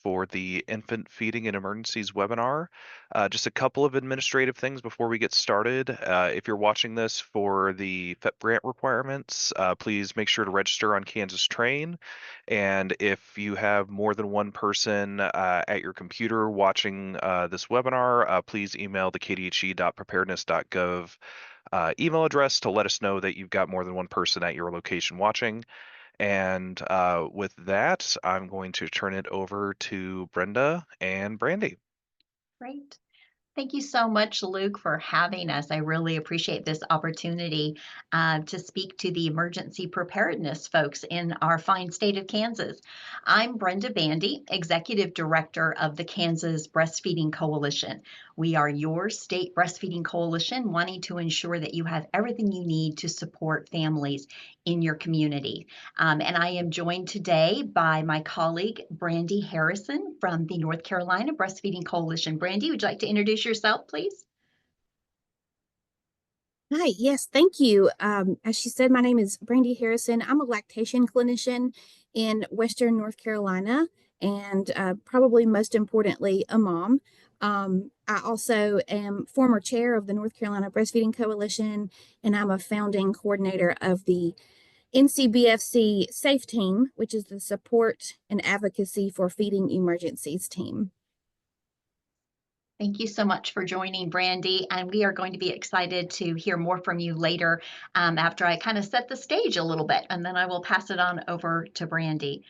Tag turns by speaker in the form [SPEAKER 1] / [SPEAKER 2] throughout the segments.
[SPEAKER 1] for the Infant Feeding and Emergencies webinar. Just a couple of administrative things before we get started. If you're watching this for the FEP grant requirements, please make sure to register on Kansas Train. And if you have more than one person at your computer watching this webinar, please email the kdhe.preparedness.gov email address to let us know that you've got more than one person at your location watching. And with that, I'm going to turn it over to Brenda and Brandy.
[SPEAKER 2] Great. Thank you so much, Luke, for having us. I really appreciate this opportunity to speak to the emergency preparedness folks in our fine state of Kansas. I'm Brenda Bandy, Executive Director of the Kansas Breastfeeding Coalition. We are your state breastfeeding coalition, wanting to ensure that you have everything you need to support families in your community. And I am joined today by my colleague, Brandy Harrison from the North Carolina Breastfeeding Coalition. Brandy, would you like to introduce yourself, please?
[SPEAKER 3] Hi, yes, thank you. As she said, my name is Brandy Harrison. I'm a lactation clinician in Western North Carolina, and probably most importantly, a mom. I also am former chair of the North Carolina Breastfeeding Coalition, and I'm a founding coordinator of the NCBFC SAFE team, which is the Support and Advocacy for Feeding Emergencies team.
[SPEAKER 2] Thank you so much for joining, Brandy. And we are going to be excited to hear more from you later after I kind of set the stage a little bit, and then I will pass it on over to Brandy.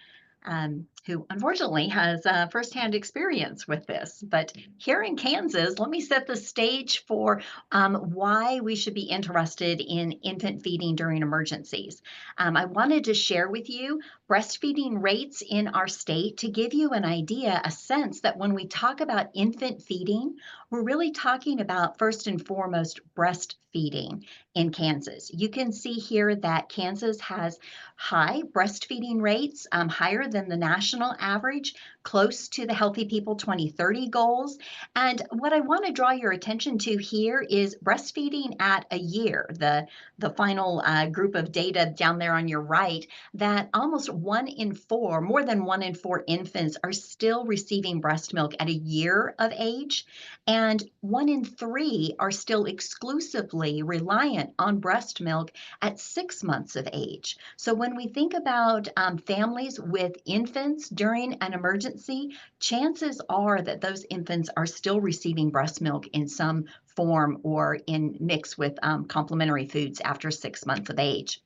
[SPEAKER 2] Who unfortunately has firsthand experience with this. But here in Kansas, let me set the stage for why we should be interested in infant feeding during emergencies. I wanted to share with you breastfeeding rates in our state to give you an idea, a sense that when we talk about infant feeding, we're really talking about first and foremost breastfeeding in Kansas. You can see here that Kansas has high breastfeeding rates, higher than the national average, close to the Healthy People 2030 goals. And what I want to draw your attention to here is breastfeeding at a year, the final group of data down there on your right, that almost 1 in 4, more than 1 in 4 infants are still receiving breast milk at a year of age, and 1 in 3 are still exclusively reliant on breast milk at 6 months of age. So when we think about families with infants during an emergency, chances are that those infants are still receiving breast milk in some form or in mix with complementary foods after 6 months of age.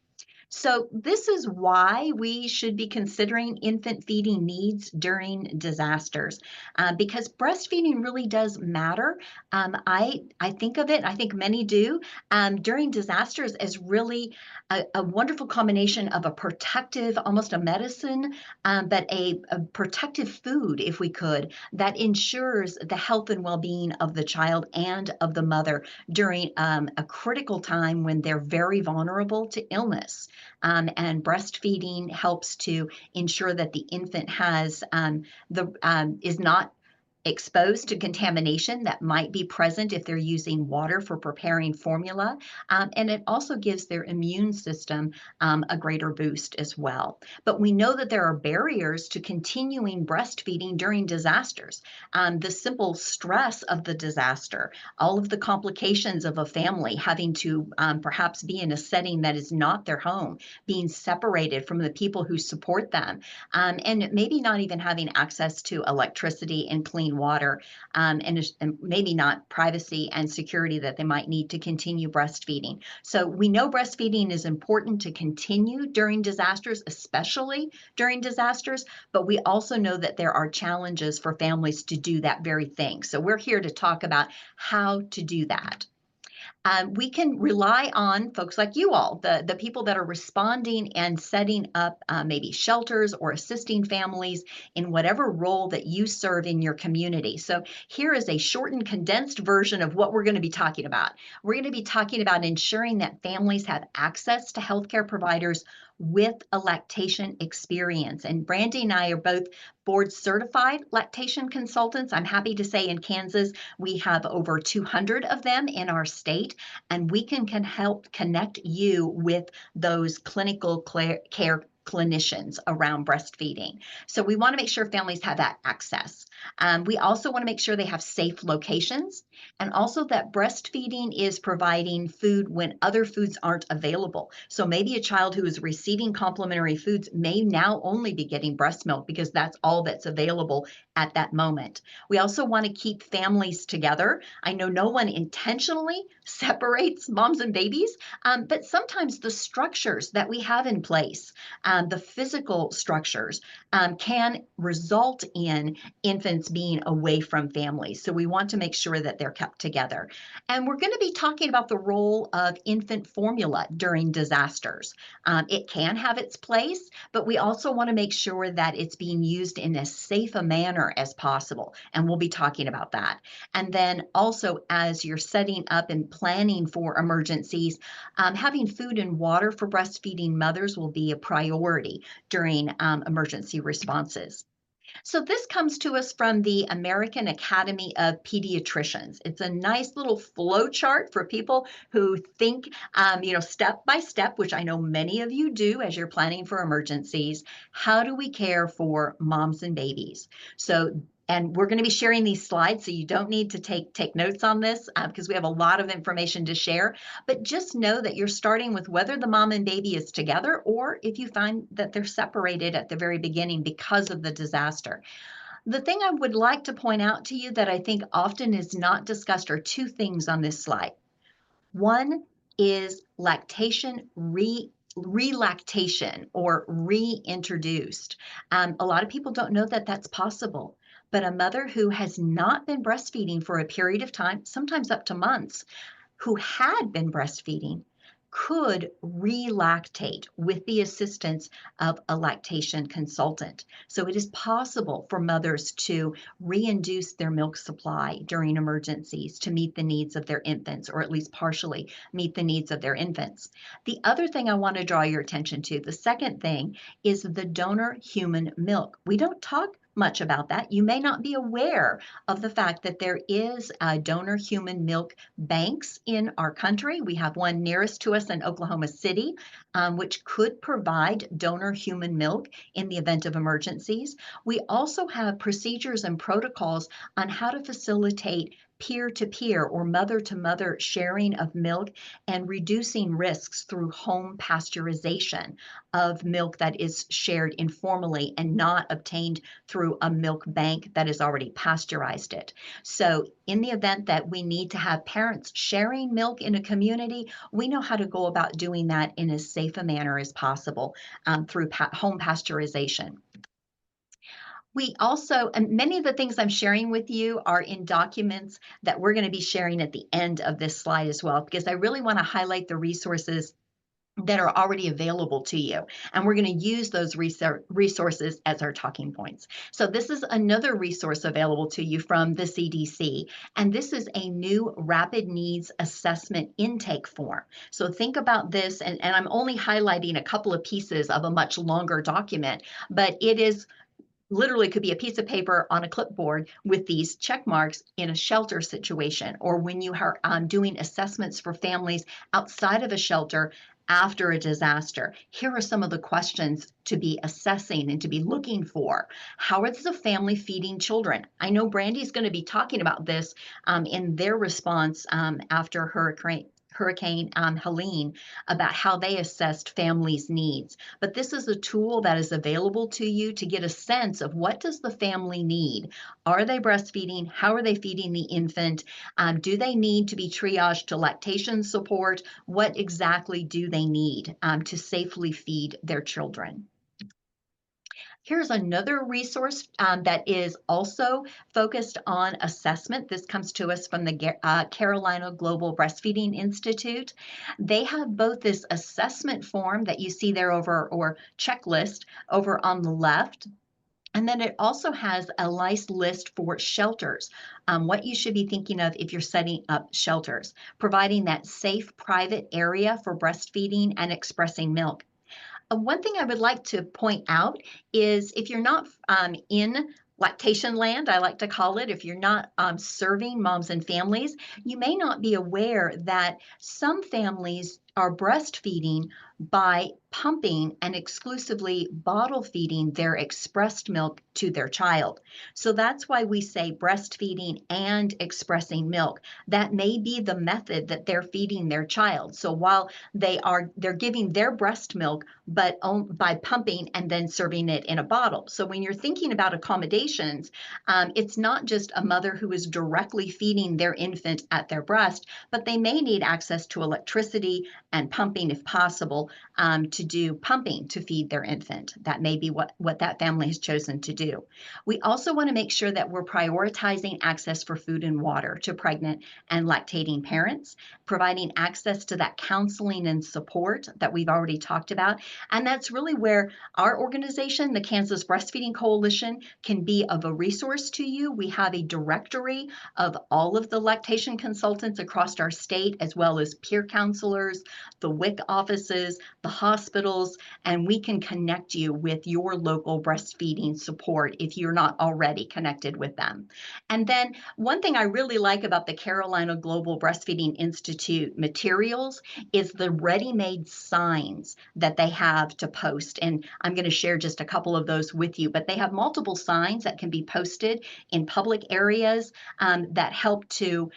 [SPEAKER 2] So this is why we should be considering infant feeding needs during disasters, because breastfeeding really does matter. I think of it, I think many do, during disasters as really a wonderful combination of a protective, almost a medicine, but a protective food, if we could, that ensures the health and well-being of the child and of the mother during a critical time when they're very vulnerable to illness. And breastfeeding helps to ensure that the infant is not exposed to contamination that might be present if they're using water for preparing formula. And it also gives their immune system a greater boost as well. But we know that there are barriers to continuing breastfeeding during disasters. The simple stress of the disaster, all of the complications of a family having to perhaps be in a setting that is not their home, being separated from the people who support them, and maybe not even having access to electricity and clean water, and maybe not privacy and security that they might need to continue breastfeeding. So we know breastfeeding is important to continue during disasters, especially during disasters, but we also know that there are challenges for families to do that very thing. So we're here to talk about how to do that. We can rely on folks like you all, the people that are responding and setting up maybe shelters or assisting families in whatever role that you serve in your community. So here is a shortened, condensed version of what we're going to be talking about. We're going to be talking about ensuring that families have access to healthcare providers with a lactation experience. And Brandy and I are both board certified lactation consultants. I'm happy to say in Kansas, we have over 200 of them in our state, and we can help connect you with those clinical care clinicians around breastfeeding. So we want to make sure families have that access. We also want to make sure they have safe locations, and also that breastfeeding is providing food when other foods aren't available. So maybe a child who is receiving complementary foods may now only be getting breast milk because that's all that's available at that moment. We also want to keep families together. I know no one intentionally separates moms and babies, but sometimes the structures that we have in place, the physical structures, can result in infants being away from families. So we want to make sure that they're kept together. And we're going to be talking about the role of infant formula during disasters. It can have its place, but we also want to make sure that it's being used in as safe a manner as possible. And we'll be talking about that. And then also, as you're setting up and planning for emergencies, having food and water for breastfeeding mothers will be a priority during emergency responses. So this comes to us from the American Academy of Pediatricians. It's a nice little flow chart for people who think, step by step, which I know many of you do as you're planning for emergencies. How do we care for moms and babies? And we're going to be sharing these slides, so you don't need to take notes on this because we have a lot of information to share. But just know that you're starting with whether the mom and baby is together or if you find that they're separated at the very beginning because of the disaster. The thing I would like to point out to you that I think often is not discussed are two things on this slide. One is lactation relactation or reintroduced. A lot of people don't know that that's possible, but a mother who has not been breastfeeding for a period of time, sometimes up to months, who had been breastfeeding could relactate with the assistance of a lactation consultant. So it is possible for mothers to reinduce their milk supply during emergencies to meet the needs of their infants, or at least partially meet the needs of their infants. The other thing I want to draw your attention to, the second thing, is the donor human milk. We don't talk much about that. You may not be aware of the fact that there is donor human milk banks in our country. We have one nearest to us in Oklahoma City, which could provide donor human milk in the event of emergencies. We also have procedures and protocols on how to facilitate peer-to-peer or mother-to-mother sharing of milk and reducing risks through home pasteurization of milk that is shared informally and not obtained through a milk bank that has already pasteurized it. So in the event that we need to have parents sharing milk in a community, we know how to go about doing that in as safe a manner as possible through home pasteurization. We also, and many of the things I'm sharing with you are in documents that we're going to be sharing at the end of this slide as well, because I really want to highlight the resources that are already available to you. And we're going to use those resources as our talking points. So this is another resource available to you from the CDC. And this is a new rapid needs assessment intake form. So think about this, and I'm only highlighting a couple of pieces of a much longer document, but it is literally could be a piece of paper on a clipboard with these check marks in a shelter situation, or when you are doing assessments for families outside of a shelter after a disaster. Here are some of the questions to be assessing and to be looking for. How is the family feeding children? I know Brandy's going to be talking about this in their response after Hurricane Helene, about how they assessed families' needs. But this is a tool that is available to you to get a sense of what does the family need? Are they breastfeeding? How are they feeding the infant? Do they need to be triaged to lactation support? What exactly do they need to safely feed their children? Here's another resource that is also focused on assessment. This comes to us from the Carolina Global Breastfeeding Institute. They have both this assessment form that you see there over, or checklist over on the left, and then it also has a nice list for shelters, what you should be thinking of if you're setting up shelters, providing that safe private area for breastfeeding and expressing milk. One thing I would like to point out is if you're not in lactation land, I like to call it, if you're not serving moms and families, you may not be aware that some families are breastfeeding by pumping and exclusively bottle feeding their expressed milk to their child. So that's why we say breastfeeding and expressing milk. That may be the method that they're feeding their child. So while they're giving their breast milk, but by pumping and then serving it in a bottle. So when you're thinking about accommodations, it's not just a mother who is directly feeding their infant at their breast, but they may need access to electricity and pumping if possible, to do pumping to feed their infant. That may be what that family has chosen to do. We also want to make sure that we're prioritizing access for food and water to pregnant and lactating parents, providing access to that counseling and support that we've already talked about. And that's really where our organization, the Kansas Breastfeeding Coalition, can be of a resource to you. We have a directory of all of the lactation consultants across our state, as well as peer counselors, the WIC offices, the hospitals, and we can connect you with your local breastfeeding support if you're not already connected with them. And then one thing I really like about the Carolina Global Breastfeeding Institute materials is the ready-made signs that they have to post. And I'm going to share just a couple of those with you, but they have multiple signs that can be posted in public areas that help to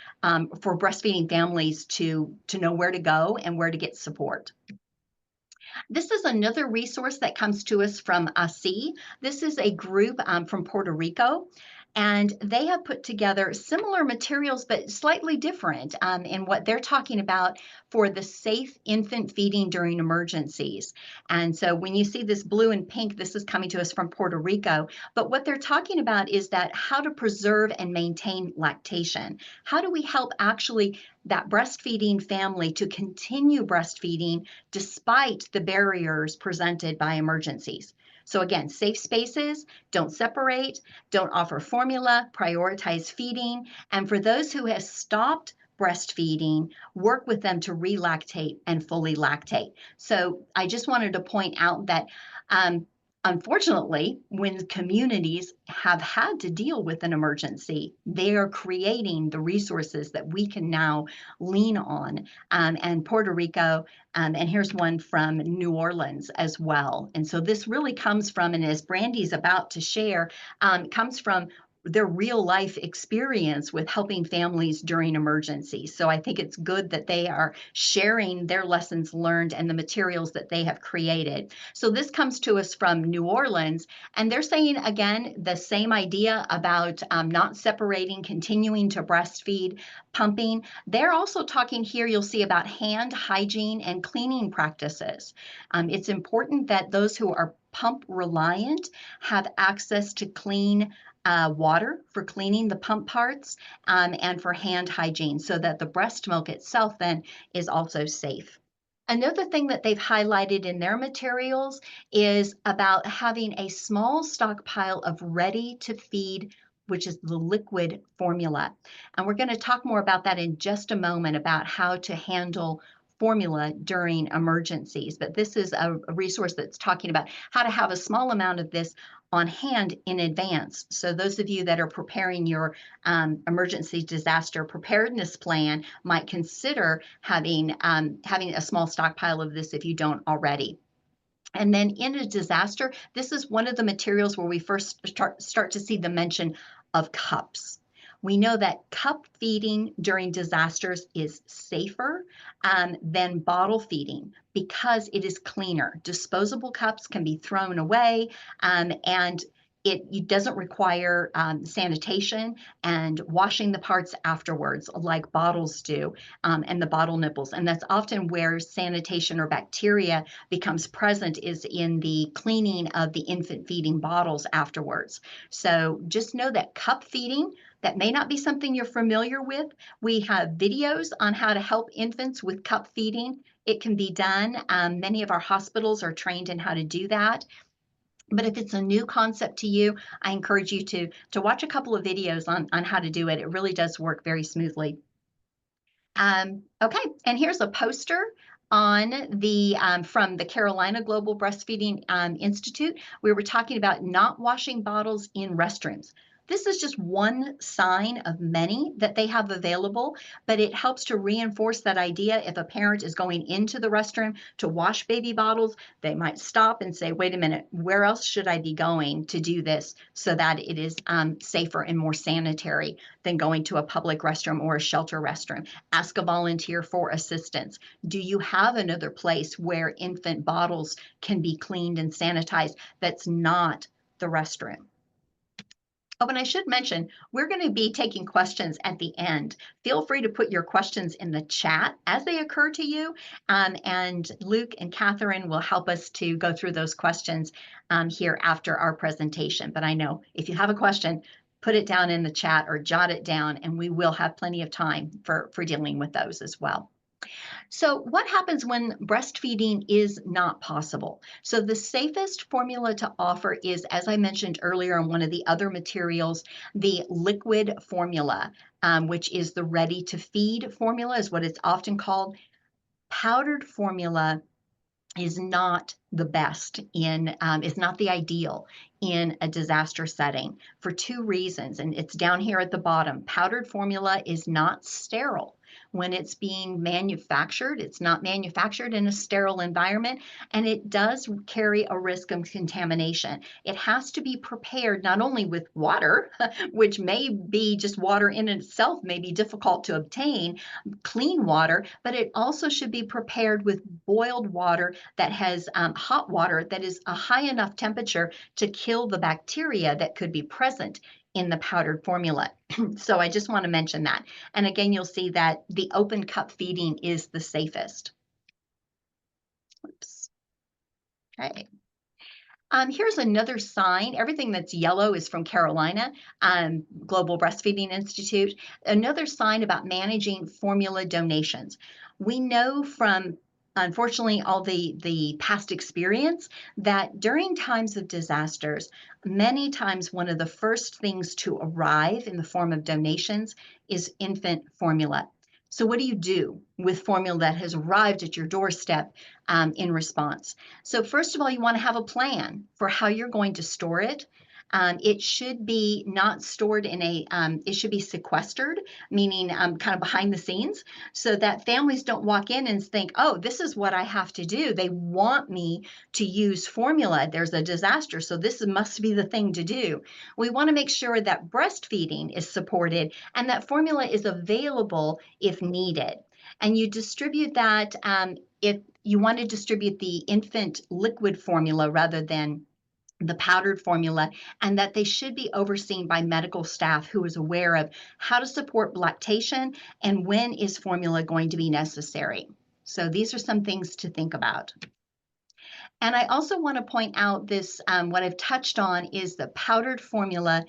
[SPEAKER 2] for breastfeeding families to know where to go and where to get support. This is another resource that comes to us from ASI. This is a group from Puerto Rico, and they have put together similar materials, but slightly different in what they're talking about for the safe infant feeding during emergencies. And so when you see this blue and pink, this is coming to us from Puerto Rico. But what they're talking about is that how to preserve and maintain lactation. How do we help actually that breastfeeding family to continue breastfeeding despite the barriers presented by emergencies? So again, safe spaces, don't separate, don't offer formula, prioritize feeding, and for those who have stopped breastfeeding, work with them to relactate and fully lactate. So I just wanted to point out that unfortunately, when communities have had to deal with an emergency, they are creating the resources that we can now lean on. And Puerto Rico, and here's one from New Orleans as well. And so this really comes from, and as Brandy's about to share, comes from their real life experience with helping families during emergencies. So I think it's good that they are sharing their lessons learned and the materials that they have created. So this comes to us from New Orleans, and they're saying, again, the same idea about not separating, continuing to breastfeed, pumping. They're also talking here, you'll see about hand hygiene and cleaning practices. It's important that those who are pump reliant have access to clean water for cleaning the pump parts and for hand hygiene so that the breast milk itself then is also safe. Another thing that they've highlighted in their materials is about having a small stockpile of ready to feed, which is the liquid formula. And we're going to talk more about that in just a moment about how to handle formula during emergencies. But this is a resource that's talking about how to have a small amount of this on hand in advance. So those of you that are preparing your emergency disaster preparedness plan might consider having a small stockpile of this if you don't already. And then in a disaster, this is one of the materials where we first start to see the mention of cups. We know that cup feeding during disasters is safer than bottle feeding because it is cleaner. Disposable cups can be thrown away and it doesn't require sanitation and washing the parts afterwards like bottles do and the bottle nipples. And that's often where sanitation or bacteria becomes present is in the cleaning of the infant feeding bottles afterwards. So just know that cup feeding, that may not be something you're familiar with. We have videos on how to help infants with cup feeding. It can be done. Many of our hospitals are trained in how to do that. But if it's a new concept to you, I encourage you to watch a couple of videos on how to do it. It really does work very smoothly. Okay, and here's a poster on the from the Carolina Global Breastfeeding Institute. We were talking about not washing bottles in restrooms. This is just one sign of many that they have available, but it helps to reinforce that idea. If a parent is going into the restroom to wash baby bottles, they might stop and say, wait a minute, where else should I be going to do this so that it is safer and more sanitary than going to a public restroom or a shelter restroom? Ask a volunteer for assistance. Do you have another place where infant bottles can be cleaned and sanitized that's not the restroom? Oh, and I should mention, we're going to be taking questions at the end. Feel free to put your questions in the chat as they occur to you, and Luke and Catherine will help us to go through those questions here after our presentation. But I know if you have a question, put it down in the chat or jot it down, and we will have plenty of time for dealing with those as well. So what happens when breastfeeding is not possible? So the safest formula to offer is, as I mentioned earlier in one of the other materials, the liquid formula, which is the ready to feed formula is what it's often called. Powdered formula is not the best is not the ideal in a disaster setting for two reasons. And it's down here at the bottom. Powdered formula is not sterile. When it's being manufactured, it's not manufactured in a sterile environment, and it does carry a risk of contamination. It has to be prepared not only with water, which may be just water in itself, may be difficult to obtain, clean water, but it also should be prepared with boiled water that has hot water that is a high enough temperature to kill the bacteria that could be present in the powdered formula. So I just want to mention that. And again, you'll see that the open cup feeding is the safest. Oops. Okay. Here's another sign. Everything that's yellow is from Carolina, Global Breastfeeding Institute. Another sign about managing formula donations. We know from, unfortunately, all the past experience that during times of disasters, many times one of the first things to arrive in the form of donations is infant formula. So what do you do with formula that has arrived at your doorstep in response? So first of all, you want to have a plan for how you're going to store it. It should be not stored in it should be sequestered, meaning kind of behind the scenes, so that families don't walk in and think, oh, this is what I have to do. They want me to use formula. There's a disaster, so this must be the thing to do. We want to make sure that breastfeeding is supported and that formula is available if needed. And you distribute that if you want to distribute the infant liquid formula rather than the powdered formula, and that they should be overseen by medical staff who is aware of how to support lactation and when is formula going to be necessary. So these are some things to think about. And I also want to point out this, what I've touched on is the powdered formula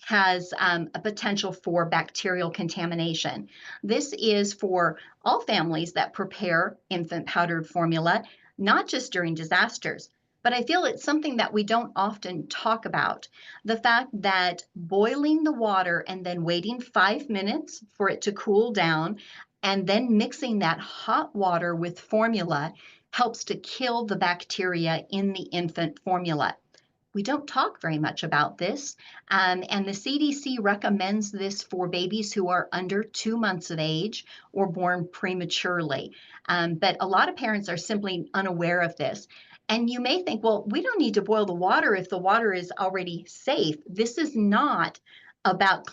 [SPEAKER 2] has a potential for bacterial contamination. This is for all families that prepare infant powdered formula, not just during disasters, but I feel it's something that we don't often talk about. The fact that boiling the water and then waiting 5 minutes for it to cool down and then mixing that hot water with formula helps to kill the bacteria in the infant formula. We don't talk very much about this, and the CDC recommends this for babies who are under 2 months of age or born prematurely. But a lot of parents are simply unaware of this. And you may think, well, we don't need to boil the water if the water is already safe. This is not about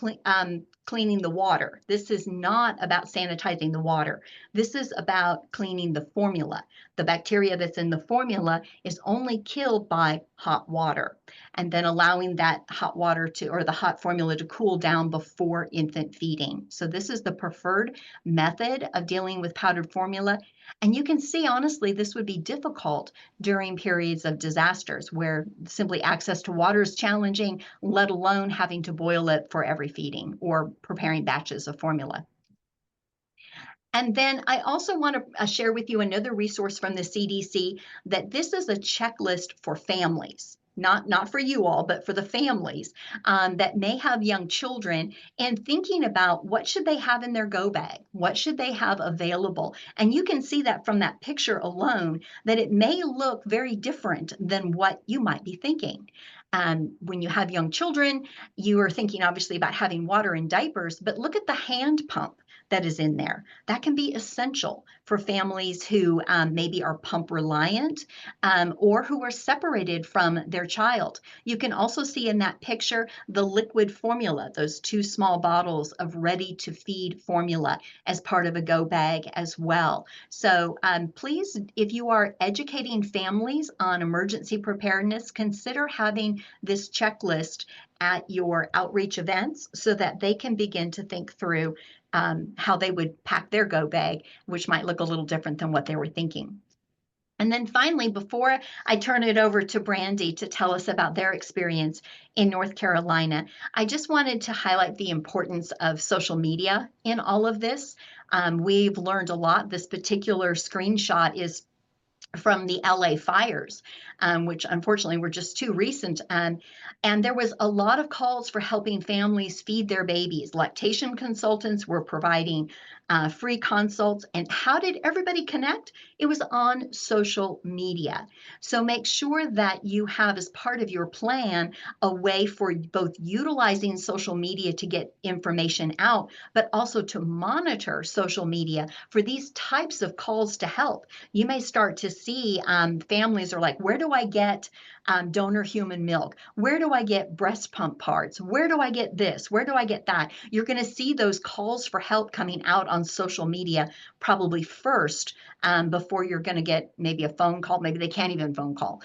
[SPEAKER 2] cleaning the water. This is not about sanitizing the water. This is about cleaning the formula. The bacteria that's in the formula is only killed by hot water, and then allowing that hot water to, or the hot formula to cool down before infant feeding. So this is the preferred method of dealing with powdered formula. And you can see, honestly, this would be difficult during periods of disasters where simply access to water is challenging, let alone having to boil it for every feeding or preparing batches of formula. And then I also want to share with you another resource from the CDC, that this is a checklist for families, not for you all, but for the families that may have young children, and thinking about what should they have in their go bag, what should they have available. And you can see that from that picture alone, that it may look very different than what you might be thinking. When you have young children, you are thinking obviously about having water and diapers, but look at the hand pump that is in there. That can be essential for families who maybe are pump reliant or who are separated from their child. You can also see in that picture the liquid formula, those 2 small bottles of ready to feed formula as part of a go bag as well. So please, if you are educating families on emergency preparedness, consider having this checklist at your outreach events so that they can begin to think through how they would pack their go bag, which might look a little different than what they were thinking. And then finally, before I turn it over to Brandy to tell us about their experience in North Carolina, I just wanted to highlight the importance of social media in all of this. We've learned a lot. This particular screenshot is from the LA fires, which unfortunately were just too recent. And there was a lot of calls for helping families feed their babies. Lactation consultants were providing free consults. And how did everybody connect? It was on social media. So make sure that you have, as part of your plan, a way for both utilizing social media to get information out, but also to monitor social media for these types of calls to help. You may start to see families are like, where do I get donor human milk? Where do I get breast pump parts? Where do I get this? Where do I get that? You're going to see those calls for help coming out on social media probably first before you're going to get maybe a phone call. Maybe they can't even phone call.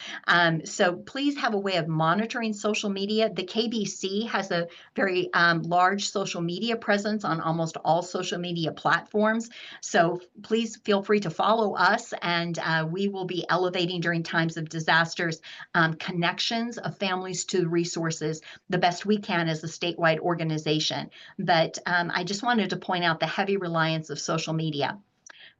[SPEAKER 2] So please have a way of monitoring social media. The KBC has a very large social media presence on almost all social media platforms. So please feel free to follow us, and we will be elevating during times of disasters connections of families to resources the best we can as a statewide organization. But I just wanted to point out the heavy reliance of social media.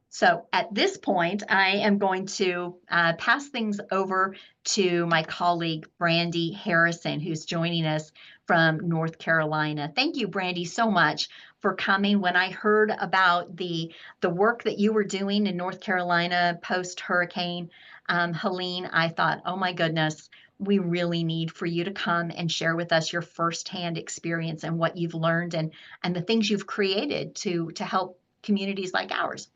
[SPEAKER 2] So at this point, I am going to pass things over to my colleague, Brandy Harrison, who's joining us from North Carolina. Thank you, Brandy, so much for coming. When I heard about the work that you were doing in North Carolina post-Hurricane Helene, I thought, oh my goodness, we really need for you to come and share with us your firsthand experience and what you've learned and the things you've created to help communities like ours.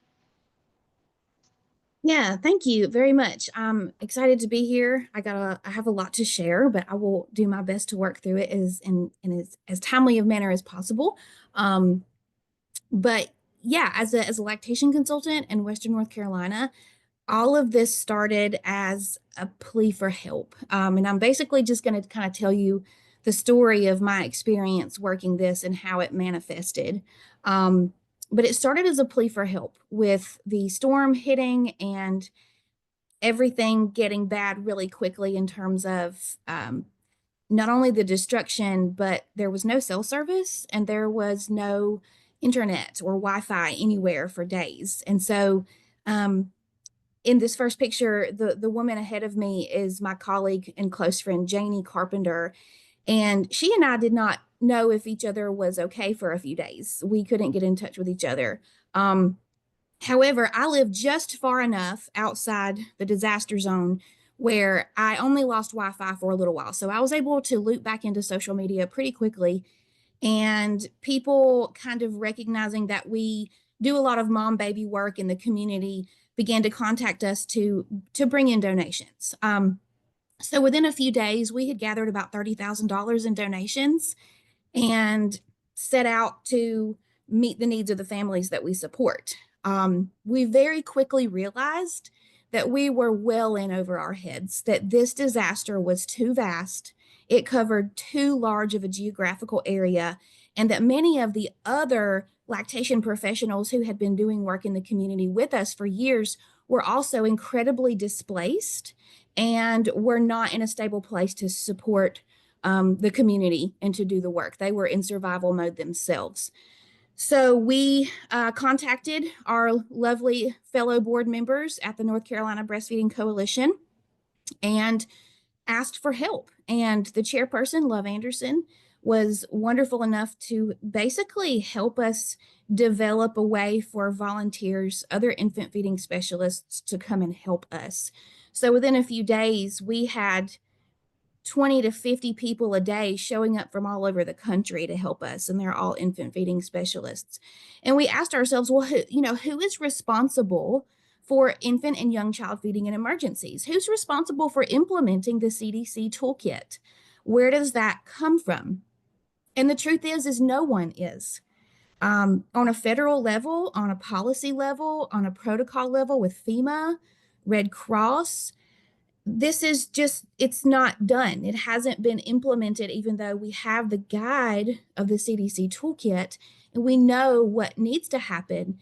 [SPEAKER 3] Yeah, thank you very much. I'm excited to be here. I have a lot to share, but I will do my best to work through it in as timely of manner as possible. Um, but yeah, as a lactation consultant in Western North Carolina, all of this started as a plea for help. And I'm basically just going to kind of tell you the story of my experience working this and how it manifested. Um, but it started as a plea for help with the storm hitting and everything getting bad really quickly in terms of not only the destruction, but there was no cell service and there was no internet or Wi-Fi anywhere for days. And so um, in this first picture, the woman ahead of me is my colleague and close friend, Janie Carpenter. And she and I did not know if each other was okay for a few days. We couldn't get in touch with each other. However, I live just far enough outside the disaster zone where I only lost Wi-Fi for a little while. So I was able to loop back into social media pretty quickly, and people kind of recognizing that we do a lot of mom baby work in the community began to contact us to bring in donations. So within a few days, we had gathered about $30,000 in donations and set out to meet the needs of the families that we support. We very quickly realized that we were well in over our heads, that this disaster was too vast, it covered too large of a geographical area, and that many of the other lactation professionals who had been doing work in the community with us for years were also incredibly displaced and were not in a stable place to support the community and to do the work. They were in survival mode themselves. So we contacted our lovely fellow board members at the North Carolina Breastfeeding Coalition and asked for help. And the chairperson, Love Anderson, was wonderful enough to basically help us develop a way for volunteers, other infant feeding specialists to come and help us. So within a few days, we had 20 to 50 people a day showing up from all over the country to help us, and they're all infant feeding specialists. And we asked ourselves, well, who is responsible for infant and young child feeding in emergencies? Who's responsible for implementing the CDC toolkit? Where does that come from? And the truth is no one is. On a federal level, on a policy level, on a protocol level with FEMA, Red Cross, this is just, it's not done. It hasn't been implemented, even though we have the guide of the CDC toolkit and we know what needs to happen.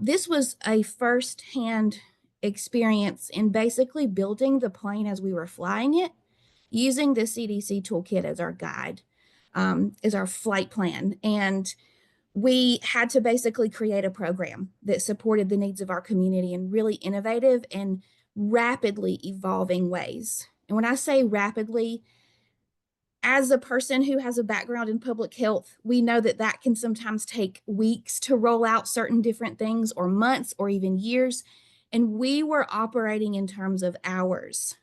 [SPEAKER 3] This was a firsthand experience in basically building the plane as we were flying it, using the CDC toolkit as our guide, as our flight plan. And we had to basically create a program that supported the needs of our community in really innovative and rapidly evolving ways. And when I say rapidly, as a person who has a background in public health, we know that that can sometimes take weeks to roll out certain different things, or months, or even years. And we were operating in terms of hours.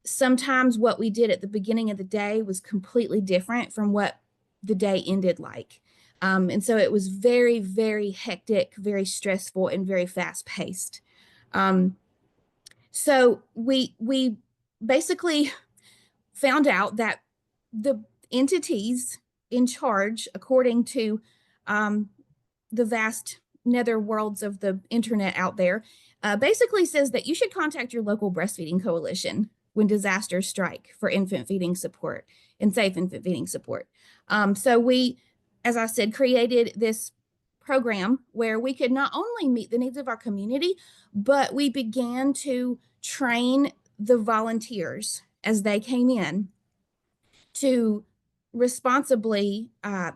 [SPEAKER 3] Sometimes what we did at the beginning of the day was completely different from what the day ended like. And so it was very, very hectic, very stressful, and very fast paced. So we basically found out that the entities in charge, according to the vast nether worlds of the internet out there, basically says that you should contact your local breastfeeding coalition when disasters strike for infant feeding support and safe infant feeding support. So we, as I said, created this program where we could not only meet the needs of our community, but we began to train the volunteers as they came in to responsibly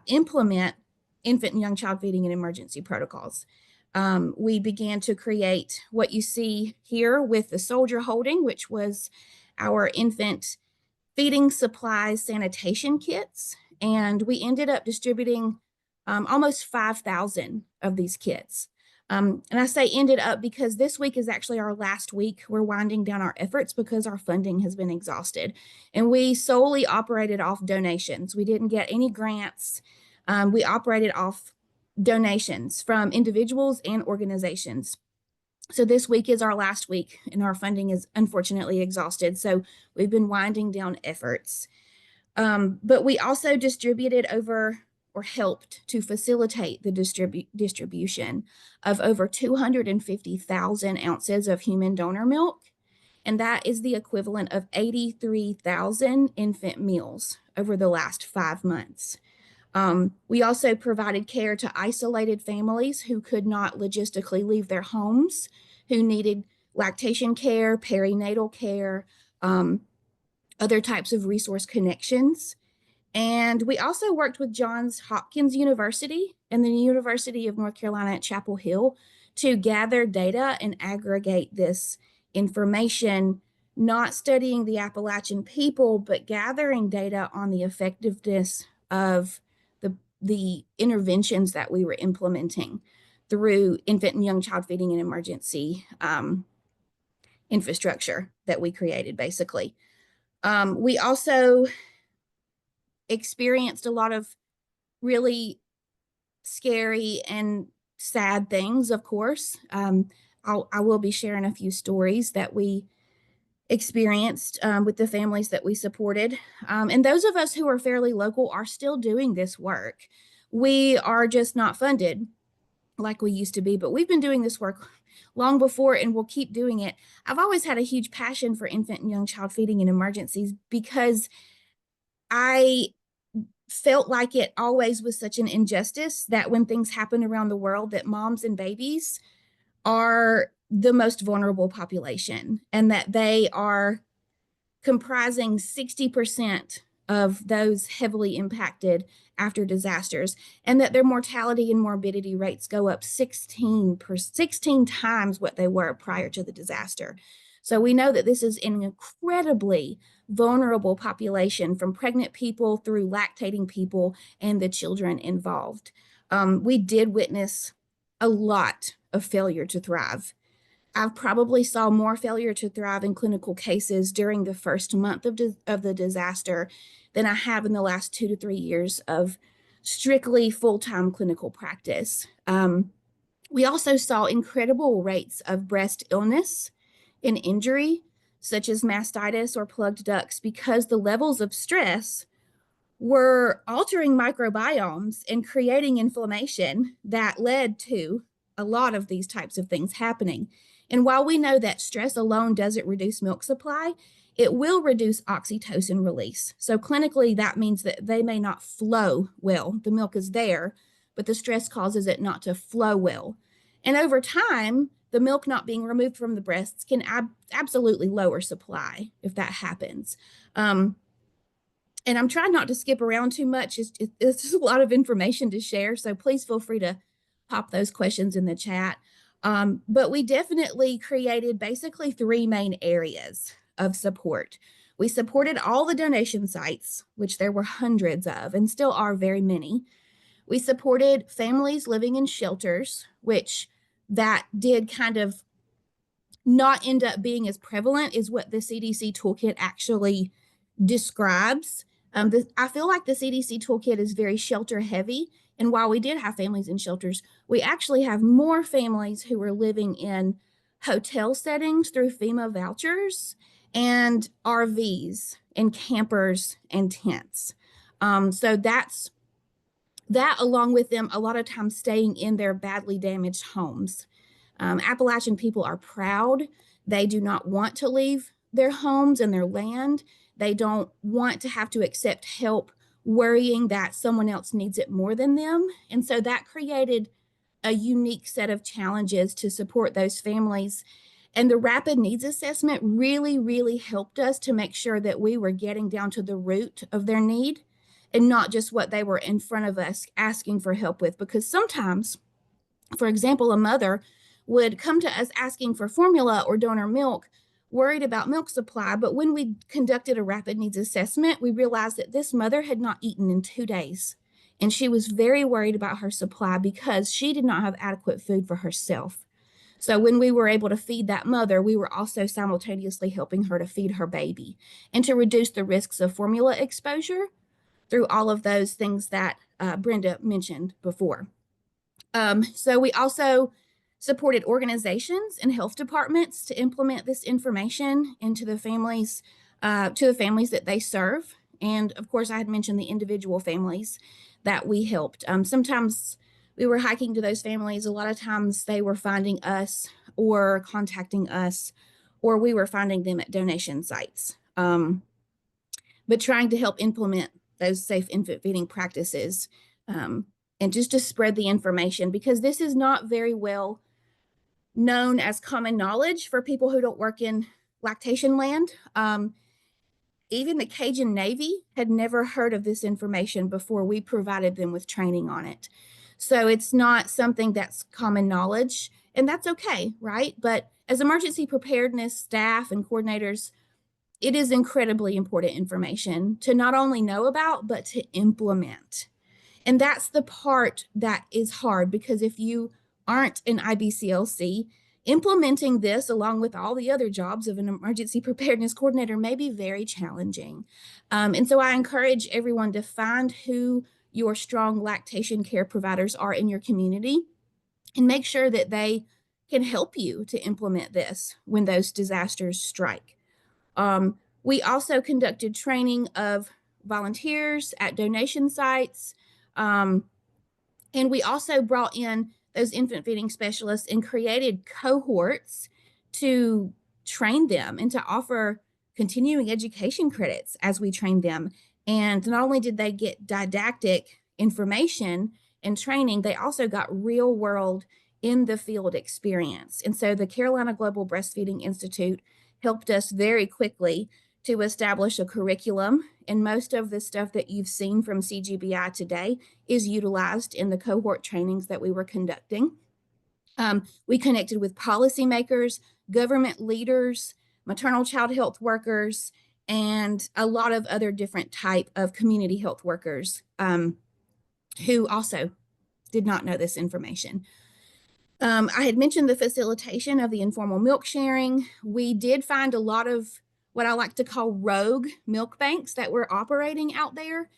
[SPEAKER 3] implement infant and young child feeding and emergency protocols. We began to create what you see here with the soldier holding, which was our infant feeding supplies sanitation kits. And we ended up distributing almost 5,000 of these kits. And I say ended up because this week is actually our last week. We're winding down our efforts because our funding has been exhausted. And we solely operated off donations. We didn't get any grants. We operated off donations from individuals and organizations. So this week is our last week and our funding is unfortunately exhausted. So we've been winding down efforts. But we also distributed over, or helped to facilitate the distribution of over 250,000 ounces of human donor milk. And that is the equivalent of 83,000 infant meals over the last 5 months. We also provided care to isolated families who could not logistically leave their homes, who needed lactation care, perinatal care, other types of resource connections. And we also worked with Johns Hopkins University and the University of North Carolina at Chapel Hill to gather data and aggregate this information, not studying the Appalachian people, but gathering data on the effectiveness of the interventions that we were implementing through infant and young child feeding and emergency infrastructure that we created, basically. We also experienced a lot of really scary and sad things, of course. I will be sharing a few stories that we experienced with the families that we supported. And those of us who are fairly local are still doing this work. We are just not funded like we used to be, but we've been doing this work long before and we'll keep doing it. I've always had a huge passion for infant and young child feeding in emergencies because I felt like it always was such an injustice that when things happen around the world, that moms and babies are the most vulnerable population and that they are comprising 60% of those heavily impacted after disasters, and that their mortality and morbidity rates go up 16 times what they were prior to the disaster. So we know that this is an incredibly vulnerable population, from pregnant people through lactating people and the children involved. We did witness a lot of failure to thrive. I've probably saw more failure to thrive in clinical cases during the first month of the disaster than I have in the last 2 to 3 years of strictly full-time clinical practice. We also saw incredible rates of breast illness and injury, such as mastitis or plugged ducts, because the levels of stress were altering microbiomes and creating inflammation that led to a lot of these types of things happening. And while we know that stress alone doesn't reduce milk supply, it will reduce oxytocin release. So clinically, that means that they may not flow well. The milk is there, but the stress causes it not to flow well. And over time, the milk not being removed from the breasts can absolutely lower supply if that happens. And I'm trying not to skip around too much. It's just a lot of information to share. So please feel free to pop those questions in the chat. But we definitely created basically three main areas of support. We supported all the donation sites, which there were hundreds of and still are very many. We supported families living in shelters, which that did kind of not end up being as prevalent as what the CDC toolkit actually describes. I feel like the CDC toolkit is very shelter heavy. And while we did have families in shelters, we actually have more families who are living in hotel settings through FEMA vouchers and RVs and campers and tents. So that, along with them, a lot of times staying in their badly damaged homes. Appalachian people are proud. They do not want to leave their homes and their land. They don't want to have to accept help, worrying that someone else needs it more than them. And so that created a unique set of challenges to support those families. And the rapid needs assessment really, really helped us to make sure that we were getting down to the root of their need and not just what they were in front of us asking for help with. Because sometimes, for example, a mother would come to us asking for formula or donor milk, worried about milk supply. But when we conducted a rapid needs assessment, we realized that this mother had not eaten in 2 days. And she was very worried about her supply because she did not have adequate food for herself. So when we were able to feed that mother, we were also simultaneously helping her to feed her baby and to reduce the risks of formula exposure through all of those things that Brenda mentioned before. So we also supported organizations and health departments to implement this information into the families, to the families that they serve. And of course, I had mentioned the individual families that we helped. Sometimes we were hiking to those families. A lot of times they were finding us or contacting us, or we were finding them at donation sites. But trying to help implement those safe infant feeding practices and just to spread the information, because this is not very well known as common knowledge for people who don't work in lactation land. Even the Cajun Navy had never heard of this information before we provided them with training on it. So it's not something that's common knowledge, and that's okay, right? But as emergency preparedness staff and coordinators, it is incredibly important information to not only know about, but to implement. And that's the part that is hard, because if you aren't an IBCLC, implementing this along with all the other jobs of an emergency preparedness coordinator may be very challenging. And so I encourage everyone to find who your strong lactation care providers are in your community and make sure that they can help you to implement this when those disasters strike. We also conducted training of volunteers at donation sites. And we also brought in those infant feeding specialists and created cohorts to train them and to offer continuing education credits as we trained them. And not only did they get didactic information and training, they also got real world in the field experience. And so the Carolina Global Breastfeeding Institute helped us very quickly to establish a curriculum. And most of the stuff that you've seen from CGBI today is utilized in the cohort trainings that we were conducting. We connected with policymakers, government leaders, maternal child health workers, and a lot of other different type of community health workers who also did not know this information. I had mentioned the facilitation of the informal milk sharing. We did find a lot of what I like to call rogue milk banks that were operating out there.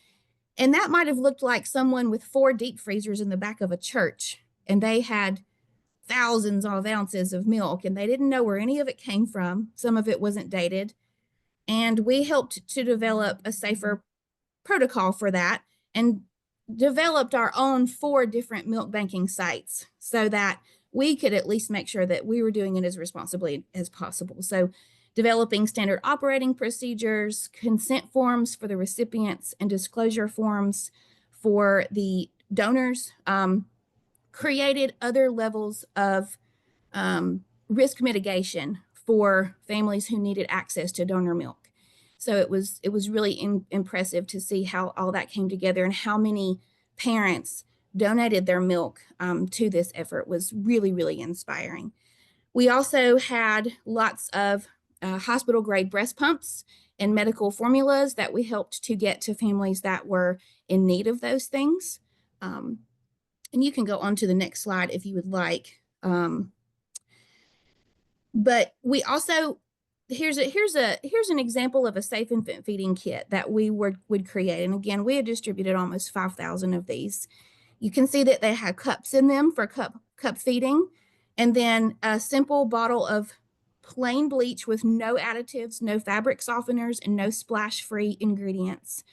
[SPEAKER 3] And that might have looked like someone with 4 deep freezers in the back of a church. And they had thousands of ounces of milk and they didn't know where any of it came from. Some of it wasn't dated. And we helped to develop a safer protocol for that and developed our own 4 different milk banking sites so that we could at least make sure that we were doing it as responsibly as possible. So developing standard operating procedures, consent forms for the recipients, and disclosure forms for the donors, created other levels of risk mitigation for families who needed access to donor milk. So it was really impressive to see how all that came together and how many parents donated their milk to this effort was really, really inspiring. We also had lots of hospital grade breast pumps and medical formulas that we helped to get to families that were in need of those things. And you can go on to the next slide if you would like. But we also, here's an example of a safe infant feeding kit that we would create. And again, we had distributed almost 5,000 of these. You can see that they had cups in them for cup feeding, and then a simple bottle of plain bleach with no additives, no fabric softeners, and no splash-free ingredients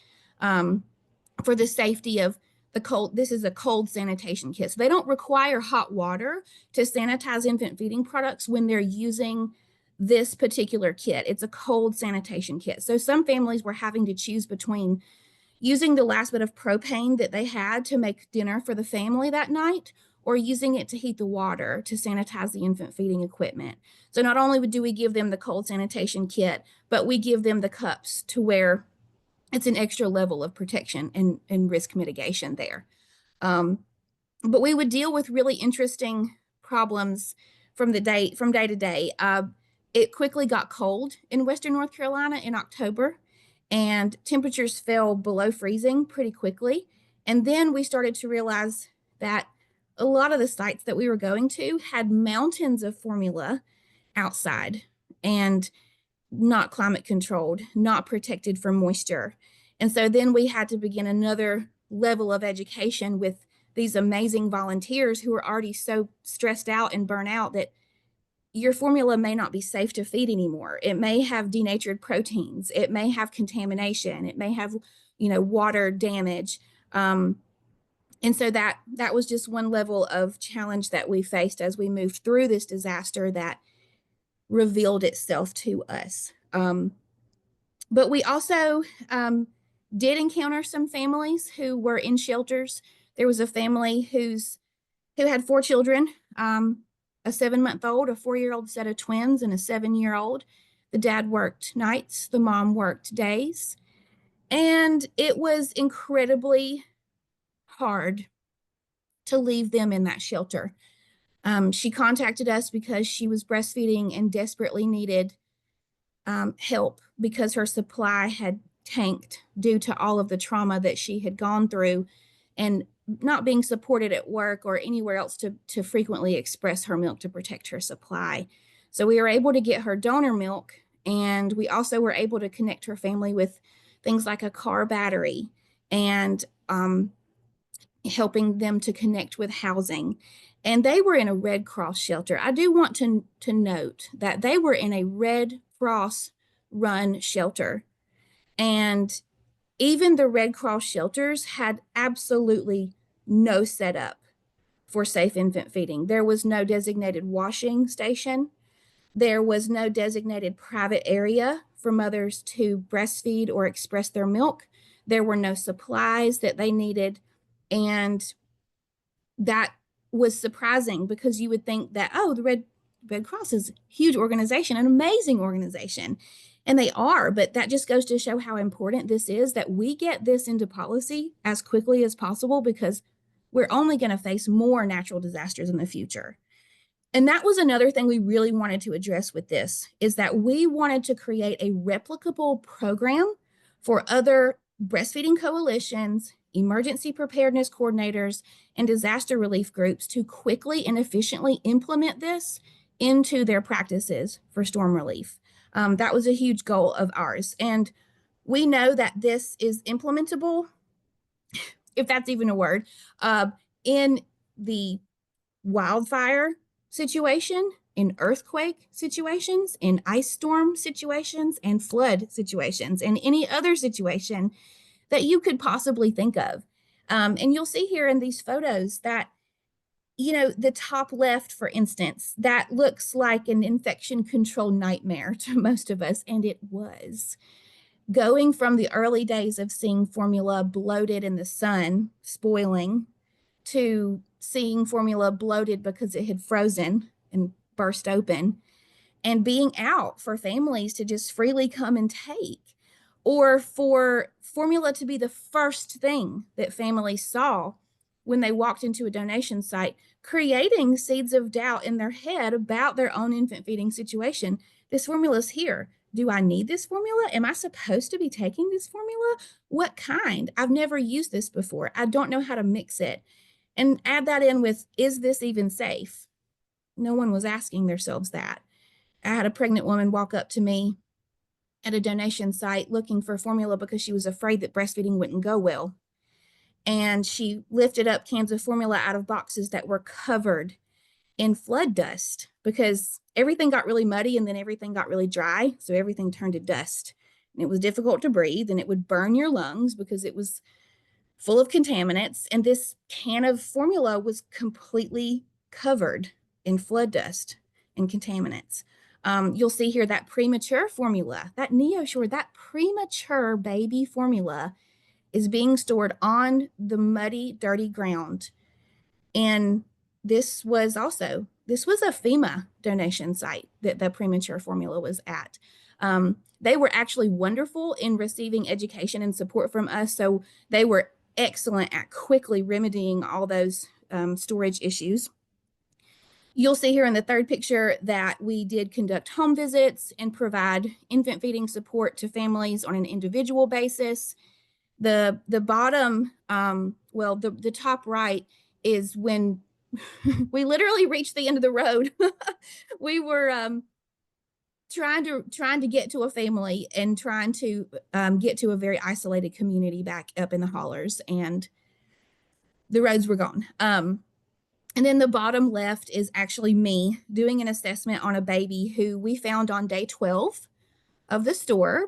[SPEAKER 3] for the safety of the cold. This is a cold sanitation kit. So they don't require hot water to sanitize infant feeding products when they're using this particular kit. It's a cold sanitation kit. So some families were having to choose between using the last bit of propane that they had to make dinner for the family that night, or using it to heat the water to sanitize the infant feeding equipment. So not only do we give them the cold sanitation kit, but we give them the cups to where it's an extra level of protection and risk mitigation there. But we would deal with really interesting problems from day to day. It quickly got cold in Western North Carolina in October, and temperatures fell below freezing pretty quickly. And then we started to realize that a lot of the sites that we were going to had mountains of formula outside and not climate controlled, not protected from moisture. And so then we had to begin another level of education with these amazing volunteers who are already so stressed out and burnt out that your formula may not be safe to feed anymore. It may have denatured proteins. It may have contamination. It may have, water damage. And so that was just one level of challenge that we faced as we moved through this disaster that revealed itself to us. But we also did encounter some families who were in shelters. There was a family who had 4 children, a 7-month-old, a 4-year-old set of twins, and a 7-year-old. The dad worked nights, the mom worked days. And it was incredibly hard to leave them in that shelter. She contacted us because she was breastfeeding and desperately needed help because her supply had tanked due to all of the trauma that she had gone through and not being supported at work or anywhere else to frequently express her milk to protect her supply. So we were able to get her donor milk, and we also were able to connect her family with things like a car battery and helping them to connect with housing. And they were in a Red Cross shelter. I do want to note that they were in a Red Cross run shelter. And even the Red Cross shelters had absolutely no setup for safe infant feeding. There was no designated washing station. There was no designated private area for mothers to breastfeed or express their milk. There were no supplies that they needed. And that was surprising because you would think that, oh, the Red Cross is a huge organization, an amazing organization. And they are, but that just goes to show how important this is, that we get this into policy as quickly as possible because we're only going to face more natural disasters in the future. And that was another thing we really wanted to address with this, is that we wanted to create a replicable program for other breastfeeding coalitions emergency preparedness coordinators, and disaster relief groups to quickly and efficiently implement this into their practices for storm relief. That was a huge goal of ours. And we know that this is implementable, if that's even a word, in the wildfire situation, in earthquake situations, in ice storm situations, and flood situations, and any other situation that you could possibly think of. And you'll see here in these photos that, you know, the top left, for instance, that looks like an infection control nightmare to most of us, and it was. Going from the early days of seeing formula bloated in the sun, spoiling, to seeing formula bloated because it had frozen and burst open, and being out for families to just freely come and take, or for formula to be the first thing that families saw when they walked into a donation site, creating seeds of doubt in their head about their own infant feeding situation. This formula is here. Do I need this formula? Am I supposed to be taking this formula? What kind? I've never used this before. I don't know how to mix it. And add that in with, is this even safe? No one was asking themselves that. I had a pregnant woman walk up to me at a donation site looking for formula because she was afraid that breastfeeding wouldn't go well. And she lifted up cans of formula out of boxes that were covered in flood dust because everything got really muddy and then everything got really dry. So everything turned to dust. And it was difficult to breathe and it would burn your lungs because it was full of contaminants. And this can of formula was completely covered in flood dust and contaminants. You'll see here that premature formula, that NeoSure, that premature baby formula is being stored on the muddy, dirty ground. And this was a FEMA donation site that the premature formula was at. They were actually wonderful in receiving education and support from us. So they were excellent at quickly remedying all those storage issues. You'll see here in the third picture that we did conduct home visits and provide infant feeding support to families on an individual basis. The bottom, the top right is when we literally reached the end of the road. We were trying to get to a family and trying to get to a very isolated community back up in the hollers, and the roads were gone. And then the bottom left is actually me doing an assessment on a baby who we found on day 12 of the storm.